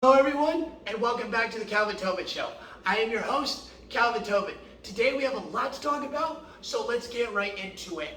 Hello everyone, and welcome back to the Calvin Tobin Show. I am your host, Calvin Tobin. Today we have a lot to talk about, so let's get right into it.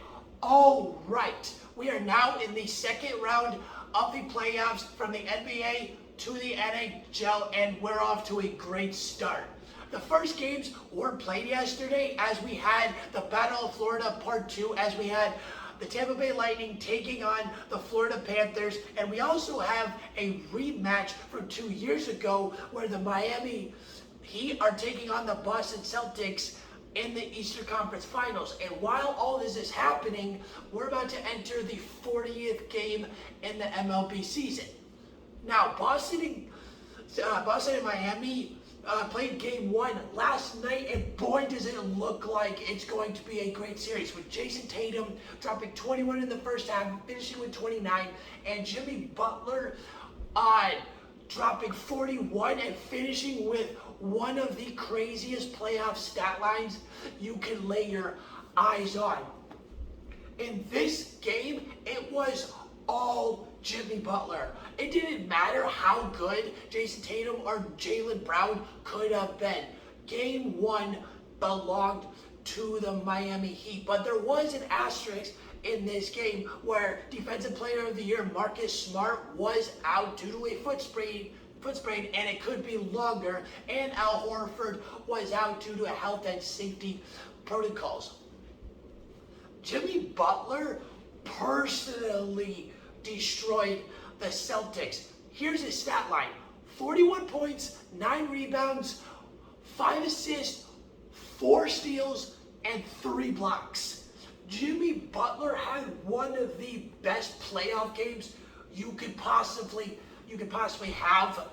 All right, we are now in the second round of the playoffs from the NBA to the NHL, and we're off to a great start. The first games were played yesterday as we had the Battle of Florida Part 2, as we had the Tampa Bay Lightning taking on the Florida Panthers, and we also have a rematch from 2 years ago where the Miami Heat are taking on the Boston Celtics in the Eastern Conference Finals. And while all this is happening, we're about to enter the 40th game in the MLB season. Now, Boston and Miami played game one last night, and boy does it look like it's going to be a great series, with Jason Tatum dropping 21 in the first half, finishing with 29, and Jimmy Butler dropping 41 and finishing with one of the craziest playoff stat lines you can lay your eyes on. In this game, it was all Jimmy Butler. It didn't matter how good Jason Tatum or Jaylen Brown could have been. Game one belonged to the Miami Heat, but there was an asterisk in this game where Defensive Player of the Year Marcus Smart was out due to a foot sprain, and it could be longer, and Al Horford was out due to health and safety protocols. Jimmy Butler personally destroyed the Celtics. Here's his stat line: 41 points, 9 rebounds, 5 assists, 4 steals, and 3 blocks. Jimmy Butler had one of the best playoff games you could possibly have,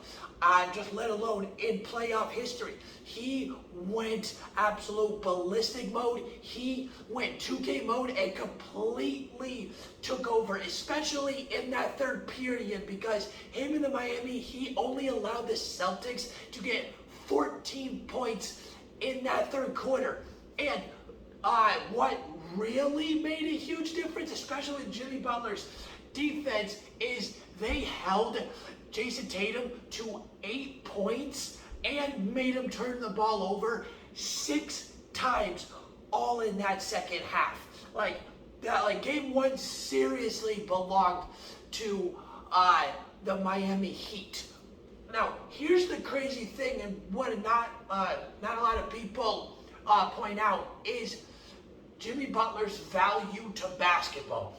just let alone in playoff history. He went absolute ballistic mode. He went 2K mode and completely took over, especially in that third period, because him and the Miami Heat only allowed the Celtics to get 14 points in that third quarter. And what really made a huge difference, especially with Jimmy Butler's defense, is they held Jason Tatum to 8 points and made him turn the ball over 6 times, all in that second half. Game one seriously belonged to the Miami Heat. Now, here's the crazy thing, and what not a lot of people point out, is Jimmy Butler's value to basketball.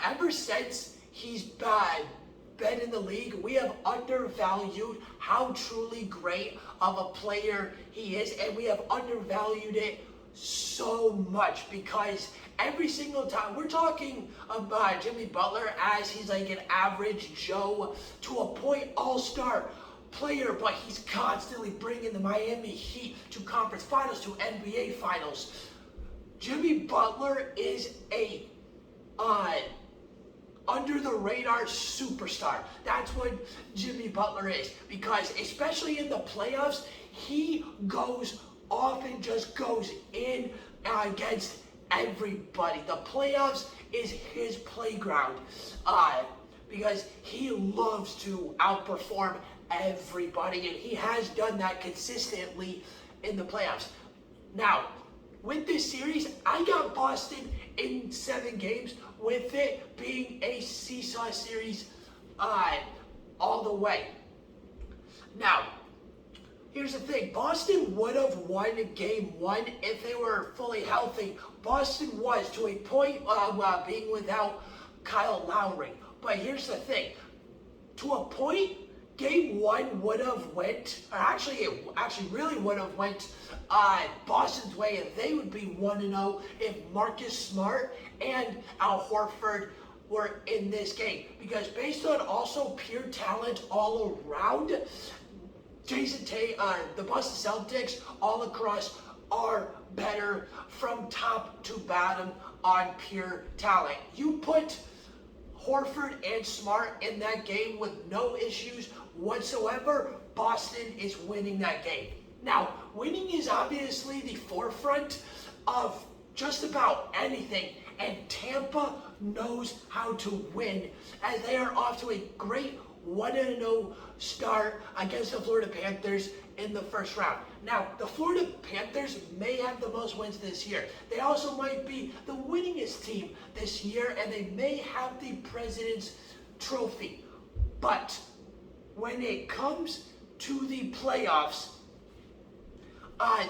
Ever since he's been in the league, we have undervalued how truly great of a player he is, and we have undervalued it so much, because every single time we're talking about Jimmy Butler as he's like an average Joe to a point all-star player, but he's constantly bringing the Miami Heat to conference finals, to NBA finals. Jimmy Butler is a under the radar superstar. That's what Jimmy Butler is, because especially in the playoffs, he goes off and just goes in against everybody. The playoffs is his playground, because he loves to outperform everybody, and he has done that consistently in the playoffs. Now, with this series, I got Boston in 7 games, with it being a seesaw series all the way. Now, here's the thing. Boston would have won game one if they were fully healthy. Boston was, to a point, being without Kyle Lowry. But here's the thing. To a point, game one would have went, or it really would have went Boston's way, and they would be 1-0 if Marcus Smart and Al Horford were in this game. Because based on also pure talent all around, the Boston Celtics all across are better from top to bottom on pure talent. You put Horford and Smart in that game with no issues whatsoever, Boston is winning that game. Now, winning is obviously the forefront of just about anything, and Tampa knows how to win, as they are off to a great 1-0 start against the Florida Panthers in the first round. Now, the Florida Panthers may have the most wins this year. They also might be the winningest team this year, and they may have the President's Trophy. But when it comes to the playoffs,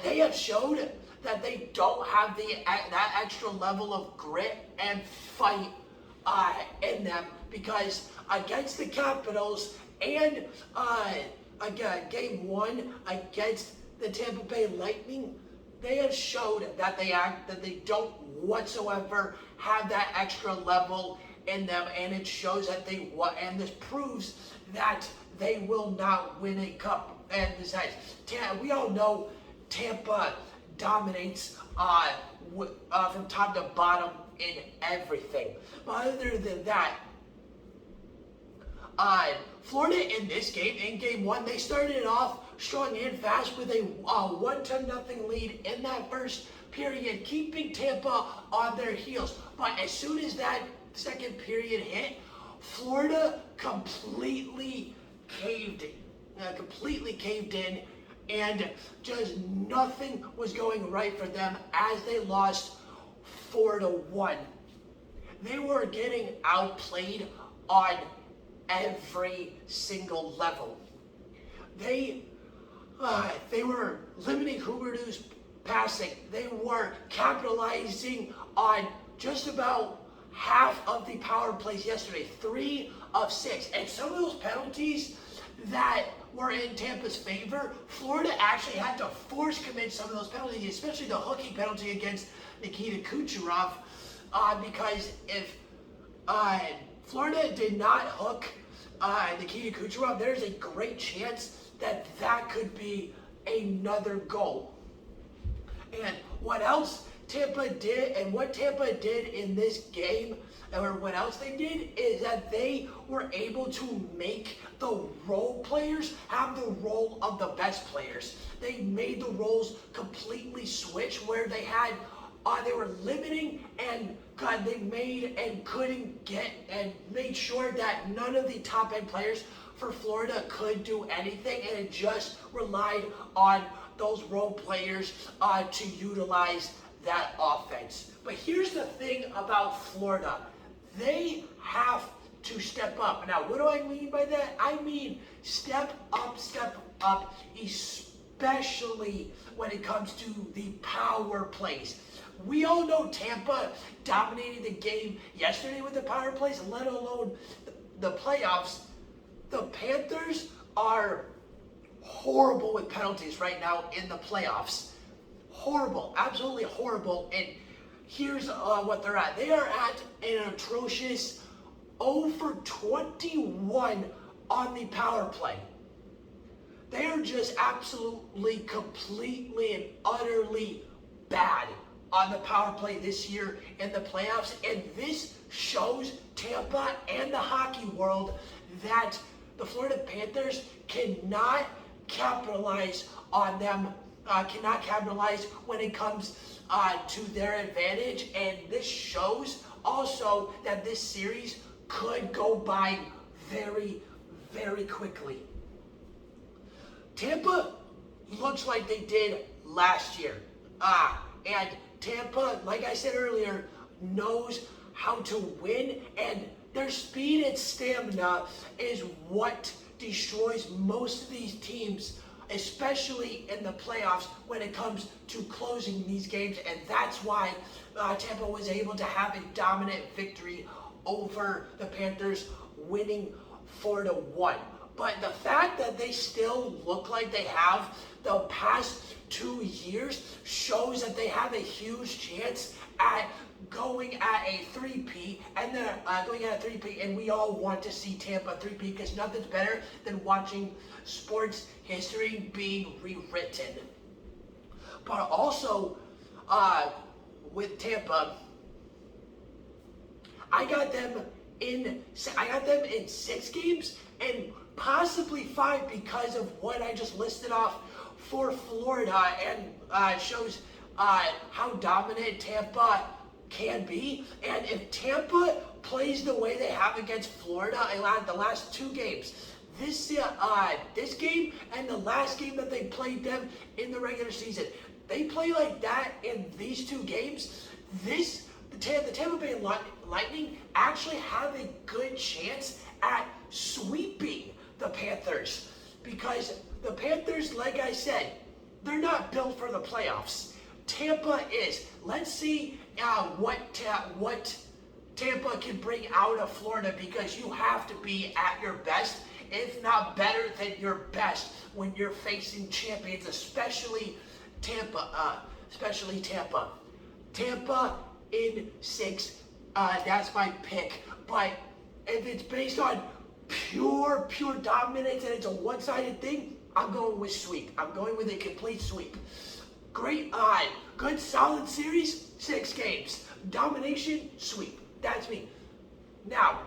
they have showed that they don't have that extra level of grit and fight in them, because against the Capitals and again, game 1 against the Tampa Bay Lightning, they have showed that they don't whatsoever have that extra level in them, and it shows that and this proves that they will not win a cup. And besides, we all know Tampa dominates from top to bottom in everything. But other than that, Florida in this game, in game 1, they started off strong and fast with a 1-0 lead in that first period, keeping Tampa on their heels. But as soon as that second period hit, Florida completely caved in, and just nothing was going right for them as they lost 4-1. They were getting outplayed on every single level. They were limiting Huberdeau's passing. They were capitalizing on just about half of the power plays yesterday, 3 of 6. And some of those penalties that were in Tampa's favor, Florida actually had to force commit some of those penalties, especially the hooking penalty against Nikita Kucherov, because if Florida did not hook Nikita Kucherov, there's a great chance that could be another goal. And what else Tampa did, and what Tampa did in this game, or what else they did, is that they were able to make the role players have the role of the best players. They made the roles completely switch, where they had they were limiting and they made and couldn't get and made sure that none of the top end players for Florida could do anything, and it just relied on those role players to utilize that offense. But here's the thing about Florida. They have to step up. Now, what do I mean by that? I mean step up, especially when it comes to the power plays. We all know Tampa dominated the game yesterday with the power plays, let alone the playoffs. The Panthers are horrible with penalties right now in the playoffs. Horrible, absolutely horrible. And here's what they're at. They are at an atrocious 0 for 21 on the power play. They are just absolutely, completely, and utterly bad on the power play this year in the playoffs. And this shows Tampa and the hockey world that the Florida Panthers cannot capitalize on them, cannot capitalize when it comes to their advantage. And this shows also that this series could go by very, very quickly. Tampa looks like they did last year. And Tampa, like I said earlier, knows how to win, and their speed and stamina is what destroys most of these teams, especially in the playoffs when it comes to closing these games. And that's why Tampa was able to have a dominant victory over the Panthers, winning 4-1. But the fact that they still look like they have the past 2 years shows that they have a huge chance at going at a 3-peat, and they're going at a 3-peat, and we all want to see Tampa 3-peat, because nothing's better than watching sports history being rewritten. But also, with Tampa, I got them in 6 games, and possibly 5, because of what I just listed off for Florida, and shows how dominant Tampa can be. And if Tampa plays the way they have against Florida in the last two games, this game and the last game that they played them in the regular season, they play like that in these two games, the Tampa Bay Lightning actually have a good chance at sweeping the Panthers, because the Panthers, like I said, they're not built for the playoffs. Tampa is. Let's see what Tampa can bring out of Florida, because you have to be at your best, if not better than your best, when you're facing champions, especially Tampa. Tampa in 6. That's my pick. But if it's based on pure dominance and it's a one-sided thing, I'm going with sweep. I'm going with a complete sweep. Great, good solid series, 6 games. Domination, sweep. That's me. Now,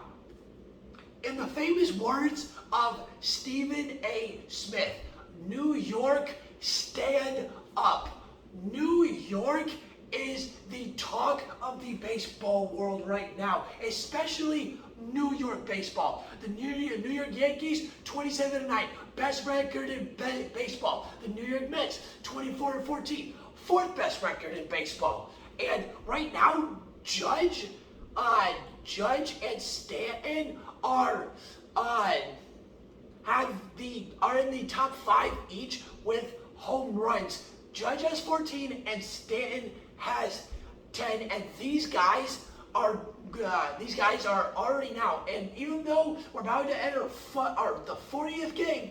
in the famous words of Stephen A. Smith, New York, stand up. New York is the talk of the baseball world right now, especially New York baseball. The New York Yankees, 27-9, best record in baseball. The New York Mets, 24-14, 4th best record in baseball. And right now, Judge and Stanton are in the top 5 each with home runs. Judge has 14 and Stanton has 10, and these guys are already now. And even though we're about to enter the 40th game,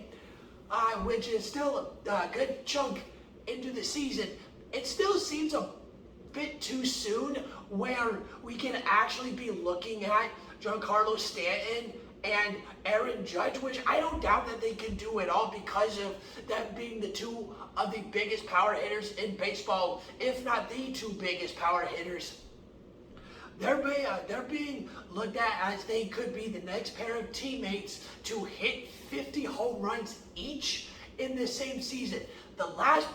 which is still a good chunk into the season, it still seems a bit too soon where we can actually be looking at Giancarlo Stanton and Aaron Judge, which I don't doubt that they can do it all, because of them being the two of the biggest power hitters in baseball, if not the 2 biggest power hitters. They're being looked at as they could be the next pair of teammates to hit 50 home runs each in the same season. The last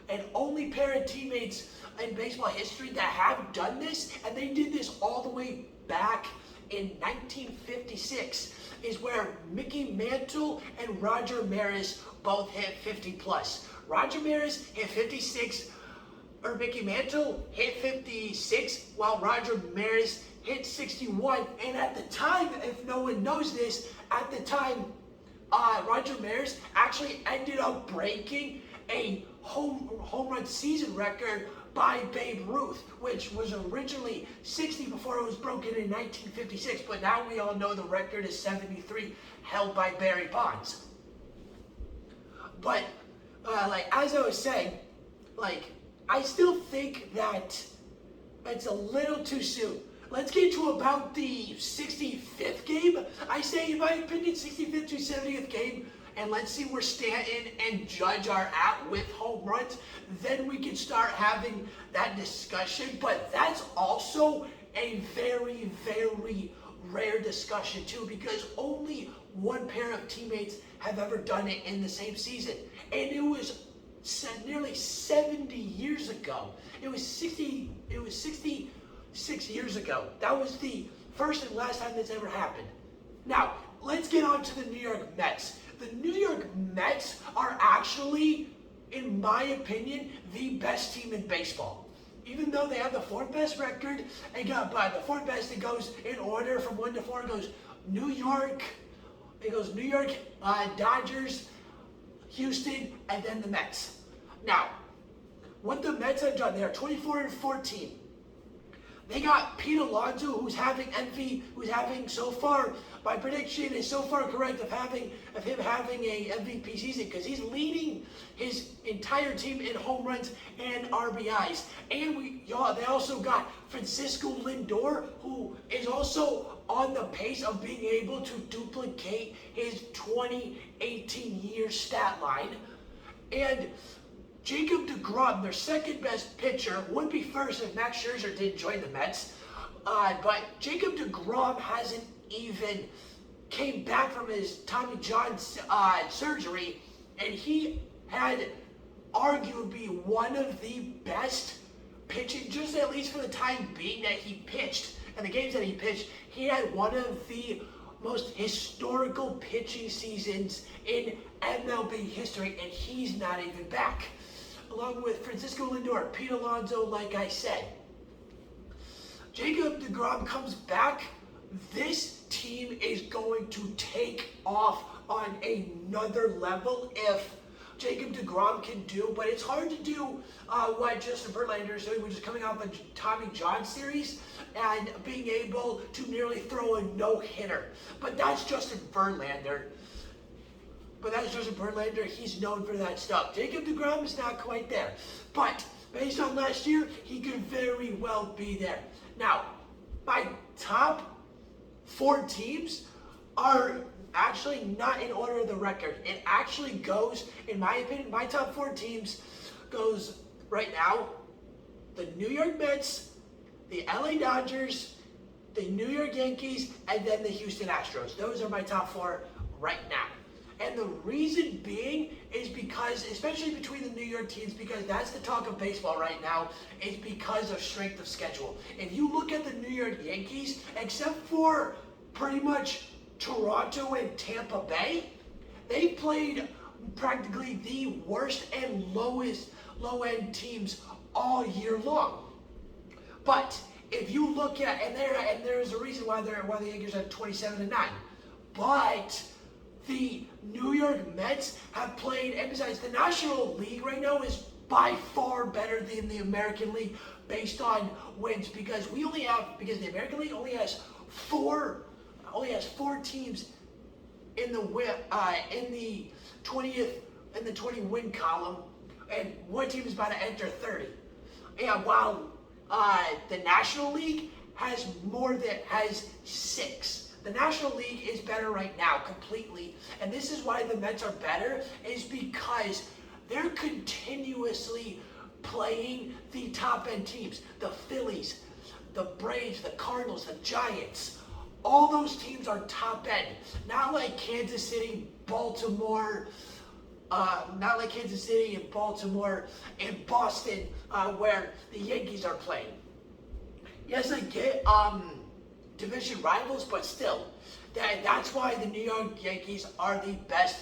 and only pair of teammates in baseball history that have done this, and they did this all the way back in 1956, is where Mickey Mantle and Roger Maris both hit 50 plus. Roger Maris hit 56, or Mickey Mantle hit 56, while Roger Maris hit 61. And at the time, if no one knows this, at the time, Roger Maris actually ended up breaking a home run season record by Babe Ruth, which was originally 60 before it was broken in 1956, but now we all know the record is 73, held by Barry Bonds. But as I was saying, I still think that it's a little too soon. Let's get to about the 65th game. I say, in my opinion, 65th to 70th game, and let's see where Stanton and Judge are at with home runs. Then we can start having that discussion. But that's also a very, very rare discussion too, because only one pair of teammates have ever done it in the same season. And it was nearly 70 years ago. It was 66 years ago. That was the first and last time this ever happened. Now, let's get on to the New York Mets. The New York Mets are actually, in my opinion, the best team in baseball. Even though they have the 4th best record, and by the 4th best, it goes in order from 1 to 4. It goes New York, Dodgers, Houston, and then the Mets. Now, what the Mets have done, they are 24-14. They got Pete Alonso, who's having so far, my prediction is so far correct of him having a MVP season, because he's leading his entire team in home runs and RBIs. And they also got Francisco Lindor, who is also on the pace of being able to duplicate his 2018 year stat line. And Jacob deGrom, their second best pitcher, would be first if Max Scherzer didn't join the Mets. But Jacob deGrom hasn't even came back from his Tommy John surgery, and he had arguably one of the best pitching, just at least for the time being that he pitched, and the games that he pitched, he had one of the most historical pitching seasons in MLB history, and he's not even back. Along with Francisco Lindor, Pete Alonso, like I said. Jacob deGrom comes back. This team is going to take off on another level if Jacob deGrom can do, but it's hard to do what Justin Verlander is doing, which is coming off a Tommy John series and being able to nearly throw a no-hitter. But that's Justin Verlander. He's known for that stuff. Jacob deGrom is not quite there. But based on last year, he could very well be there. Now, my top 4 teams are actually not in order of the record. It actually goes, in my opinion, my top 4 teams goes right now, the New York Mets, the LA Dodgers, the New York Yankees, and then the Houston Astros. Those are my top 4 right now. And the reason being is because, especially between the New York teams, because that's the talk of baseball right now, is because of strength of schedule. If you look at the New York Yankees, except for pretty much Toronto and Tampa Bay, they played practically the worst and lowest low-end teams all year long. But if you look at, and there's a reason why the Yankees are 27-9, but the New York Mets have played, and besides, the National League right now is by far better than the American League based on wins, because the American League only has four teams in the 20 win column, and one team is about to enter 30. And while the National League has 6. The National League is better right now, completely. And this is why the Mets are better, is because they're continuously playing the top-end teams. The Phillies, the Braves, the Cardinals, the Giants. All those teams are top-end. Not like Kansas City, Baltimore, and Boston, where the Yankees are playing. Yes, I get division rivals, but still, that's why the New York Yankees are the best.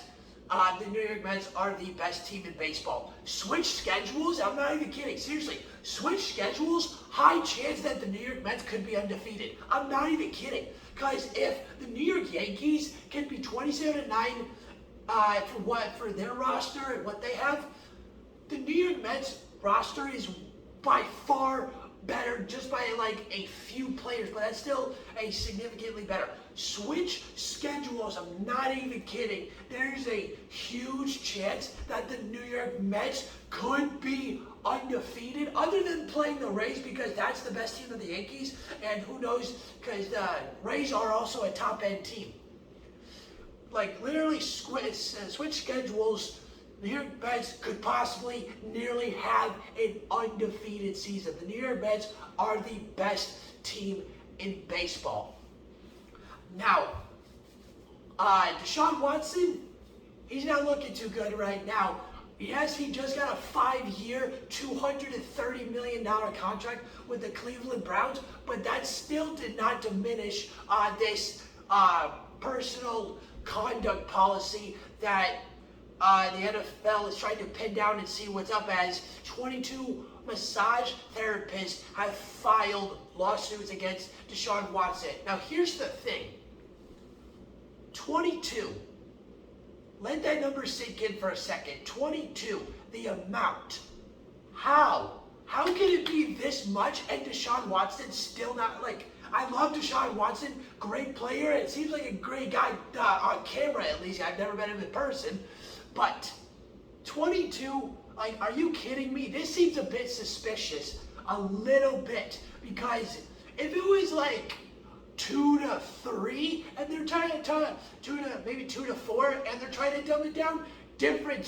The New York Mets are the best team in baseball. Switch schedules, I'm not even kidding. Seriously, switch schedules, high chance that the New York Mets could be undefeated. I'm not even kidding. Because if the New York Yankees can be 27-9 for their roster and what they have, the New York Mets roster is by far better, just by like a few players, but that's still a significantly better. Switch schedules, I'm not even kidding. There's a huge chance that the New York Mets could be undefeated, other than playing the Rays, because that's the best team of the Yankees, and who knows, because the Rays are also a top-end team. Like, literally, switch schedules, the New York Mets could possibly nearly have an undefeated season. The New York Mets are the best team in baseball. Now, Deshaun Watson, he's not looking too good right now. Yes, he just got a 5-year, $230 million contract with the Cleveland Browns, but that still did not diminish this personal conduct policy that the NFL is trying to pin down and see what's up, as 22 massage therapists have filed lawsuits against Deshaun Watson. Now, here's the thing. 22. Let that number sink in for a second. 22, the amount. How? How can it be this much and Deshaun Watson still not, like, I love Deshaun Watson, great player, it seems like a great guy on camera at least. I've never met him in person. But 22, like, are you kidding me? This seems a bit suspicious, a little bit, because if it was like 2 to 3, and they're trying to 2 to 4, and they're trying to dumb it down, different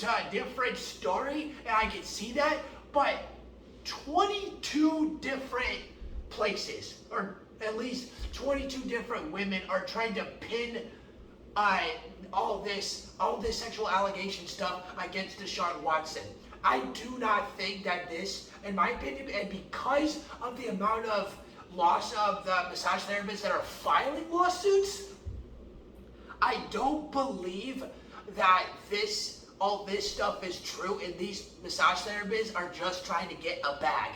story, and I can see that. But 22 different places, or at least 22 different women, are trying to pin all this sexual allegation stuff against Deshaun Watson. I do not think that this, in my opinion, and because of the amount of loss of the massage therapists that are filing lawsuits, I don't believe that all this stuff is true, and these massage therapists are just trying to get a bag.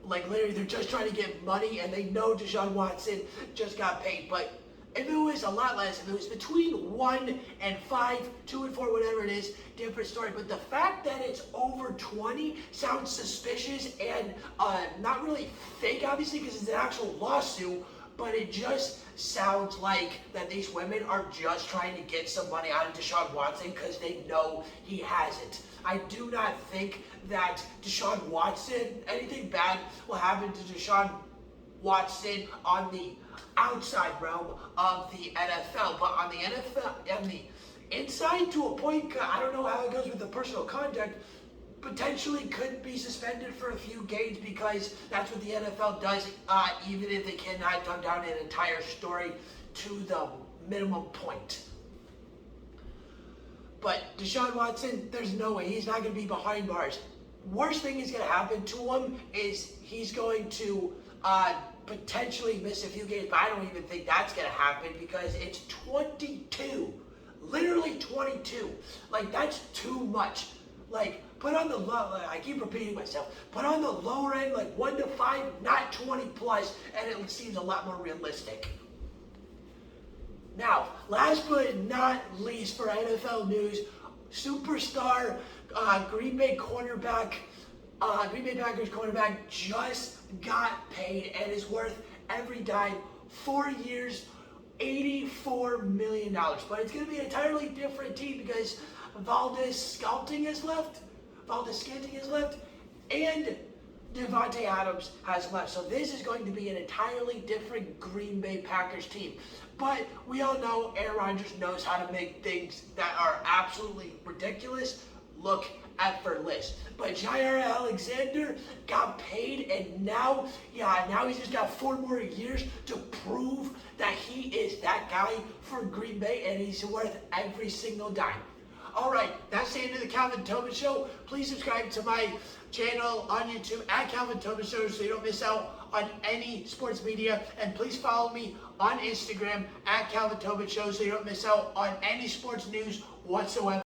Like literally, they're just trying to get money, and they know Deshaun Watson just got paid. But if it was a lot less, if it was between 1 and 5, 2 and 4, whatever it is, different story. But the fact that it's over 20 sounds suspicious and not really fake, obviously, because it's an actual lawsuit. But it just sounds like that these women are just trying to get some money out of Deshaun Watson because they know he hasn't. I do not think that Deshaun Watson, anything bad will happen to Deshaun Watson on the outside realm of the NFL. But on the NFL, on the inside to a point, I don't know how it goes with the personal conduct, potentially could be suspended for a few games because that's what the NFL does, even if they cannot dumb down an entire story to the minimum point. But Deshaun Watson, there's no way. He's not going to be behind bars. Worst thing is going to happen to him is he's going to potentially miss a few games, but I don't even think that's going to happen because it's 22. Literally 22. Like, that's too much. Like, put on the low, I keep repeating myself, put on the lower end, like 1 to 5, not 20 plus, and it seems a lot more realistic. Now, last but not least for NFL news, superstar Green Bay Packers cornerback just got paid and is worth every dime. 4 years, $84 million. But it's going to be an entirely different team because Valdez Scantling has left, and Devontae Adams has left. So this is going to be an entirely different Green Bay Packers team. But we all know Aaron Rodgers knows how to make things that are absolutely ridiculous look effortless. But Jaire Alexander got paid, and now he's just got 4 more years to prove that he is that guy for Green Bay, and he's worth every single dime. All right, that's the end of the Calvin Tobin Show. Please subscribe to my channel on YouTube at Calvin Tobin Show so you don't miss out on any sports media. And please follow me on Instagram at Calvin Tobin Show so you don't miss out on any sports news whatsoever.